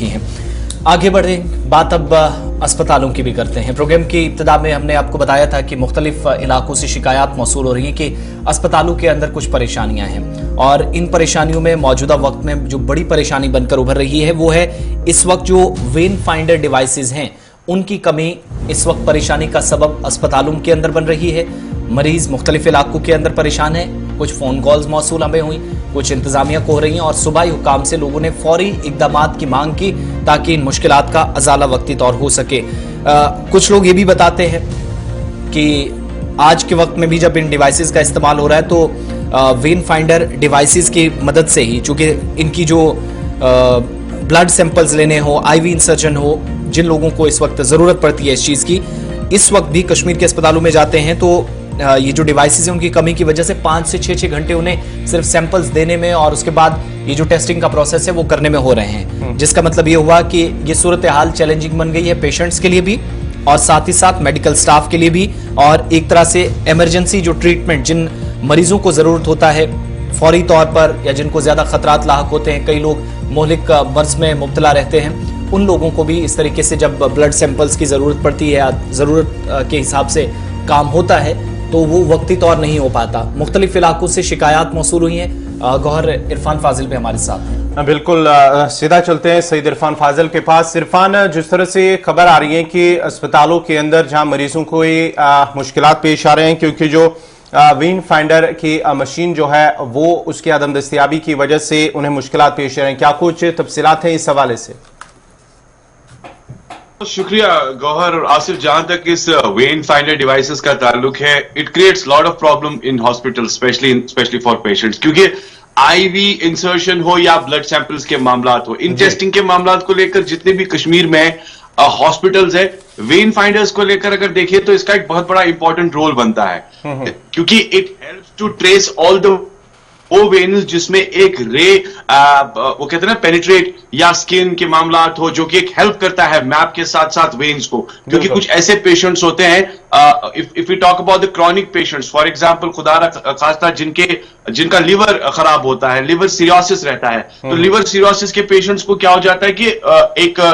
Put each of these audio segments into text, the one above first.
रखी हैं। आगे बढ़े, बात अब अस्पतालों की भी करते हैं। प्रोग्राम की इब्तिदा में हमने आपको बताया था कि मुख्तलिफ इलाकों से शिकायत मौसूल हो रही हैं कि अस्पतालों के अंदर कुछ परेशानियां हैं, और इन परेशानियों में मौजूदा वक्त में जो बड़ी परेशानी बनकर उभर रही है वो है इस वक्त जो वेन फाइंडर डिवाइसेज हैं उनकी कमी इस वक्त परेशानी का सबब अस्पतालों के अंदर बन रही है। मरीज मुख्तलिफ इलाकों के अंदर परेशान है, कुछ फोन कॉल्स मौसूल हमें हुई, कुछ इंतजामिया को हो रही हैं, और सुबह हुकाम से लोगों ने फौरी इकदामात की मांग की ताकि इन मुश्किलात का अजाला वक्ती तौर हो सके। कुछ लोग ये भी बताते हैं कि आज के वक्त में भी जब इन डिवाइसेस का इस्तेमाल हो रहा है तो वेन फाइंडर डिवाइसेस की मदद से ही, चूंकि इनकी जो ब्लड सैंपल्स लेने हो, आईवी इंसर्जन हो, जिन लोगों को इस वक्त जरूरत पड़ती है इस चीज की, इस वक्त भी कश्मीर के अस्पतालों में जाते हैं तो ये जो डिवाइसेस हैं उनकी कमी की वजह से 5 से 6 घंटे उन्हें सिर्फ सैंपल्स देने में और उसके बाद ये जो टेस्टिंग का प्रोसेस है वो करने में हो रहे हैं, जिसका मतलब ये हुआ कि ये सूरत हाल चैलेंजिंग बन गई है पेशेंट्स के लिए भी और साथ ही साथ मेडिकल स्टाफ के लिए भी। और एक तरह से इमरजेंसी जो ट्रीटमेंट जिन मरीजों को जरूरत होता है फौरी तौर पर, या जिनको ज्यादा खतरात लाहक होते हैं, कई लोग मोहलिक मर्ज में मुब्तला रहते हैं, उन लोगों को भी इस तरीके से जब ब्लड सैंपल्स की जरूरत पड़ती है, जरूरत के हिसाब से काम होता है तो वो वक्ती तौर नहीं हो पाता। मुख्तलिफ इलाकों से शिकायत मौसूल हुई हैं। गौहर इरफान फाजिल भी हमारे साथ हैं। बिल्कुल, सीधा चलते हैं सईद इरफान फाजिल के पास। इरफान, जिस तरह से खबर आ रही है कि अस्पतालों के अंदर जहां मरीजों को मुश्किलात पेश आ रहे हैं क्योंकि जो वेन फाइंडर की मशीन जो है वो उसकी अदम दस्तयाबी की वजह से उन्हें मुश्किलात पेश आ रही हैं, क्या कुछ तफसीलात हैं इस हवाले से? शुक्रिया गौहर और आसिफ। जहां तक इस वेन फाइंडर डिवाइसेस का ताल्लुक है, it creates lot of problem in hospital, specially for patients, क्योंकि आईवी इंसर्शन हो या ब्लड सैंपल्स के मामलात हो, इन टेस्टिंग के मामलात को लेकर जितने भी कश्मीर में हॉस्पिटल्स है, वेन फाइंडर्स को लेकर अगर देखिए तो इसका एक बहुत बड़ा इंपॉर्टेंट रोल बनता है, क्योंकि it helps to trace all the वो वेन्स जिसमें एक रे वो कहते हैं ना पेनिट्रेट या स्किन के मामलात हो, जो कि एक हेल्प करता है मैप के साथ साथ वेन्स को, क्योंकि कुछ ऐसे पेशेंट्स होते हैं, if we talk about the chronic patients, for example खुदा खास्ता जिनका लिवर खराब होता है, लिवर सिरोसिस रहता है, तो लिवर सिरोसिस के पेशेंट्स को क्या हो जाता है कि एक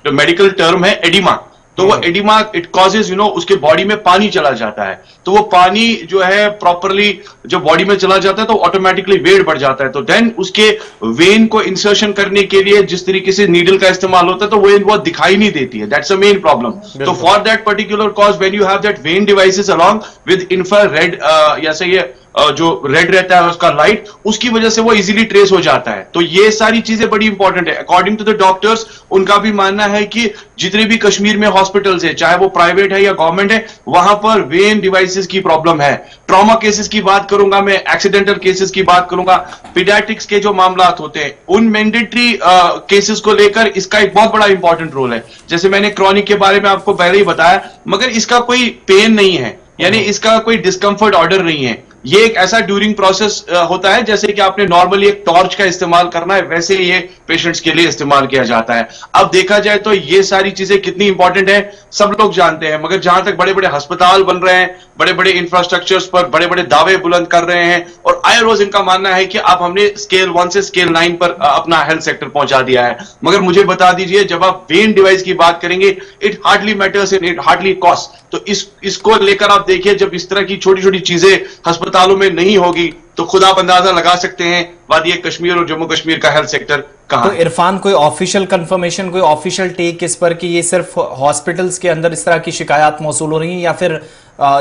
मेडिकल टर्म है एडिमा, तो वो एडिमा इट कॉजेज उसके बॉडी में पानी चला जाता है, तो वो पानी जो है प्रॉपरली जो बॉडी में चला जाता है तो ऑटोमेटिकली वेट बढ़ जाता है, तो देन उसके वेन को इंसर्शन करने के लिए जिस तरीके से नीडल का इस्तेमाल होता है तो वेन वो दिखाई नहीं देती है, दैट्स अ मेन प्रॉब्लम। तो for that particular cause when you have that when devices along with infrared, या से ये जो रेड रहता है उसका लाइट, उसकी वजह से वो इजीली ट्रेस हो जाता है। तो ये सारी चीजें बड़ी इंपॉर्टेंट है। अकॉर्डिंग टू द डॉक्टर्स, उनका भी मानना है कि जितने भी कश्मीर में हॉस्पिटल्स है, चाहे वो प्राइवेट है या गवर्नमेंट है, वहां पर वेन डिवाइसेस की प्रॉब्लम है। ट्रॉमा केसेस की बात करूंगा मैं, एक्सीडेंटल केसेस की बात करूंगा, पीडियाट्रिक्स के जो मामलात होते हैं, उन मैंडेटरी केसेस को लेकर इसका एक बहुत बड़ा इंपॉर्टेंट रोल है। जैसे मैंने क्रॉनिक के बारे में आपको पहले ही बताया, मगर इसका कोई पेन नहीं है, यानी इसका कोई डिस्कंफर्ट ऑर्डर नहीं है। ये एक ऐसा ड्यूरिंग प्रोसेस होता है जैसे कि आपने नॉर्मली एक टॉर्च का इस्तेमाल करना है, वैसे ये पेशेंट्स के लिए इस्तेमाल किया जाता है। अब देखा जाए तो ये सारी चीजें कितनी इंपॉर्टेंट है सब लोग जानते हैं, मगर जहां तक बड़े बड़े अस्पताल बन रहे हैं, बड़े बड़े इंफ्रास्ट्रक्चर्स पर बड़े बड़े दावे बुलंद कर रहे हैं, और आए रोज इनका मानना है कि अब हमने स्केल 1 से स्केल 9 पर अपना हेल्थ सेक्टर पहुंचा दिया है। मगर मुझे बता दीजिए, जब आप वेन डिवाइस की बात करेंगे, it hardly matters and it hardly cost. तो इसको लेकर आप देखिए, जब इस तरह की छोटी छोटी चीजें अस्पतालों में नहीं होगी तो खुद आप अंदाजा लगा सकते हैं वादी कश्मीर और जम्मू कश्मीर का हेल्थ सेक्टर कहां। तो इरफान, कोई ऑफिशियल कंफर्मेशन, कोई ऑफिशियल टेक इस पर कि ये सिर्फ हॉस्पिटल्स के अंदर इस तरह की शिकायत मौसूल हो रही है, या फिर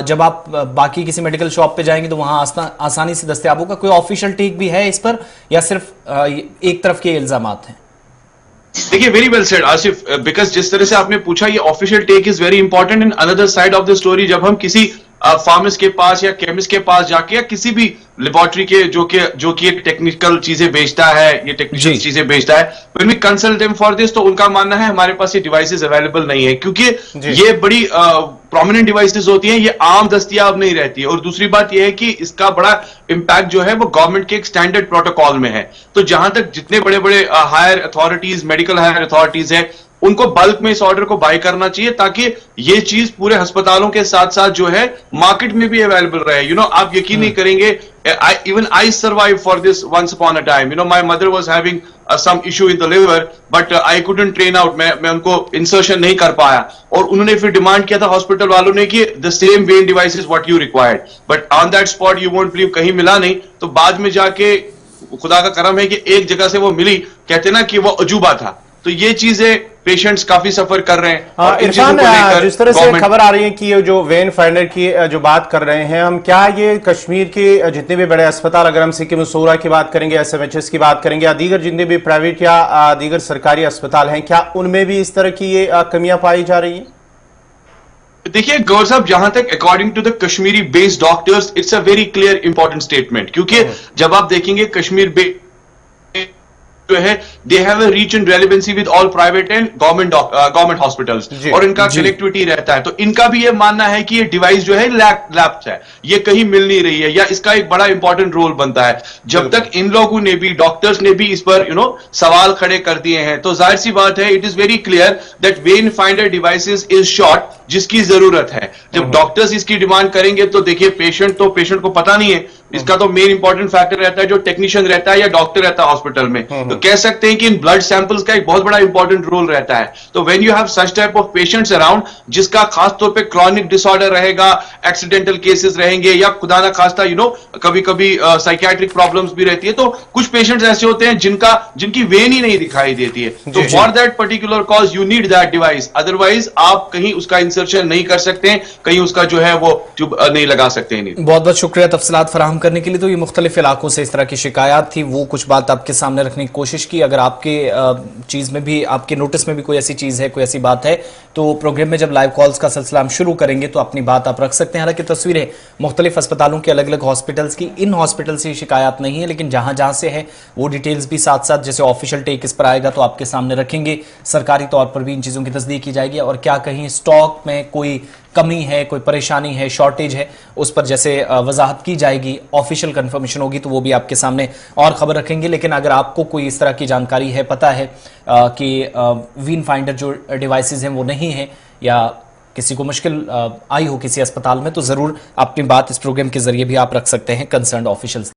जब आप बाकी किसी मेडिकल शॉप पे जाएंगे तो वहां आसानी से दस्तयाब होगा? कोई ऑफिशियल टेक भी है इस पर, या सिर्फ एक तरफ के इल्जामात हैं? देखिए, very well said Asif, because जिस तरह से आपने पूछा, ये official take is very important. In another side of the story, जब हम किसी फार्मासिस्ट के पास या केमिस्ट के पास जाके या किसी भी लेबोरेटरी के जो कि एक टेक्निकल चीजें बेचता है, ये टेक्निकल चीजें बेचता है, when we consult them for this, तो उनका मानना है हमारे पास ये डिवाइसेस अवेलेबल नहीं है, क्योंकि ये बड़ी प्रोमिनेंट डिवाइसेस होती हैं, ये आम दस्तयाब नहीं रहती है। और दूसरी बात ये है कि इसका बड़ा इंपैक्ट जो है वो गवर्नमेंट के एक स्टैंडर्ड प्रोटोकॉल में है। तो जहां तक जितने बड़े बड़े higher authorities, medical higher authorities है, उनको बल्क में इस ऑर्डर को बाय करना चाहिए, ताकि ये चीज पूरे अस्पतालों के साथ साथ जो है मार्केट में भी अवेलेबल रहे। आप यकीन नहीं करेंगे, even I survived for this once upon a time. My mother was having some issue in the liver, but I couldn't train out. मैं उनको insertion नहीं कर पाया, और उन्होंने फिर डिमांड किया था हॉस्पिटल वालों ने कि the same vein device is what you required, but on that spot you won't believe कहीं मिला नहीं। तो बाद में जाके खुदा का करम है कि एक जगह से वो मिली, कहते ना कि वो अजूबा था। तो ये चीजें पेशेंट्स काफी सफर कर रहे हैं। और इरफान, जिस तरह से खबर आ रही है कि ये जो वेन फाइंडर की जो बात कर रहे हैं हम, क्या ये कश्मीर के जितने भी बड़े अस्पताल, अगर हम सिक्किम मसूरा की बात करेंगे, SMHS की बात करेंगे, या दीगर जितने भी प्राइवेट या दीगर सरकारी अस्पताल हैं, क्या उनमें भी इस तरह की ये कमियां पाई जा रही हैं? देखिए गौर साहब, जहां तक according to the Kashmiri based doctors, it's a very clear important statement, क्योंकि जब आप देखेंगे कश्मीर बेस्ड जो है, they have a reach and relevancy with all private and government hospitals, और इनका कनेक्टिविटी रहता है। तो इनका भी ये मानना है कि ये डिवाइस जो है लैप्स है, ये कहीं मिल नहीं रही है, या इसका एक बड़ा इंपॉर्टेंट रोल बनता है। जब तक इन लोगों ने भी, डॉक्टर्स ने भी इस पर सवाल खड़े कर दिए हैं, तो जाहिर सी बात है, it is very clear that when finder devices is short, जिसकी जरूरत है। जब डॉक्टर्स इसकी डिमांड करेंगे तो देखिए पेशेंट को पता नहीं है, इसका तो मेन इंपॉर्टेंट फैक्टर रहता है जो टेक्नीशियन रहता है या डॉक्टर रहता है हॉस्पिटल में। तो कह सकते हैं कि इन ब्लड सैंपल्स का एक बहुत बड़ा इंपॉर्टेंट रोल रहता है। तो when you have such type of patients around, जिसका खास तौर पे क्रॉनिक डिसऑर्डर रहेगा, एक्सीडेंटल केसेस रहेंगे, या खुदा ना खास्ता कभी कभी साइकियाट्रिक प्रॉब्लम्स भी रहती है, तो कुछ पेशेंट्स ऐसे होते हैं जिनकी वेन ही नहीं दिखाई देती है। तो for that particular cause you need that device, otherwise आप कहीं उसका इंसर्शन नहीं कर सकते, कहीं उसका जो है वो ट्यूब नहीं लगा सकते। बहुत बहुत शुक्रिया तफसीलात फराहम करने के लिए। तो ये मुख्तलिफ इलाकों से इस तरह की शिकायत थी, वो कुछ बात आपके सामने रखने की कोशिश की। अगर आपके चीज़ में भी, आपके नोटिस में भी कोई ऐसी चीज़ है, कोई ऐसी बात है, तो प्रोग्राम में जब लाइव कॉल्स का सिलसिला हम शुरू करेंगे तो अपनी बात आप रख सकते हैं। हालांकि तस्वीरें मुख्तलिफ अस्पतालों के, अलग अलग हॉस्पिटल्स की, इन हॉस्पिटल से शिकायत नहीं है, लेकिन जहां जहां से है वो डिटेल्स भी साथ साथ, जैसे ऑफिशियल टेक इस पर आएगा तो आपके सामने रखेंगे। सरकारी तौर पर भी इन चीज़ों की तस्दीक की जाएगी, और क्या कहीं स्टॉक में कोई कमी है, कोई परेशानी है, शॉर्टेज है, उस पर जैसे वजाहत की जाएगी, ऑफिशियल कंफर्मेशन होगी तो वो भी आपके सामने और खबर रखेंगे। लेकिन अगर आपको कोई इस तरह की जानकारी है, पता है कि वेन फाइंडर जो डिवाइसेस हैं वो नहीं है, या किसी को मुश्किल आई हो किसी अस्पताल में, तो ज़रूर अपनी बात इस प्रोग्राम के जरिए भी आप रख सकते हैं कंसर्न्ड ऑफिशियल्स।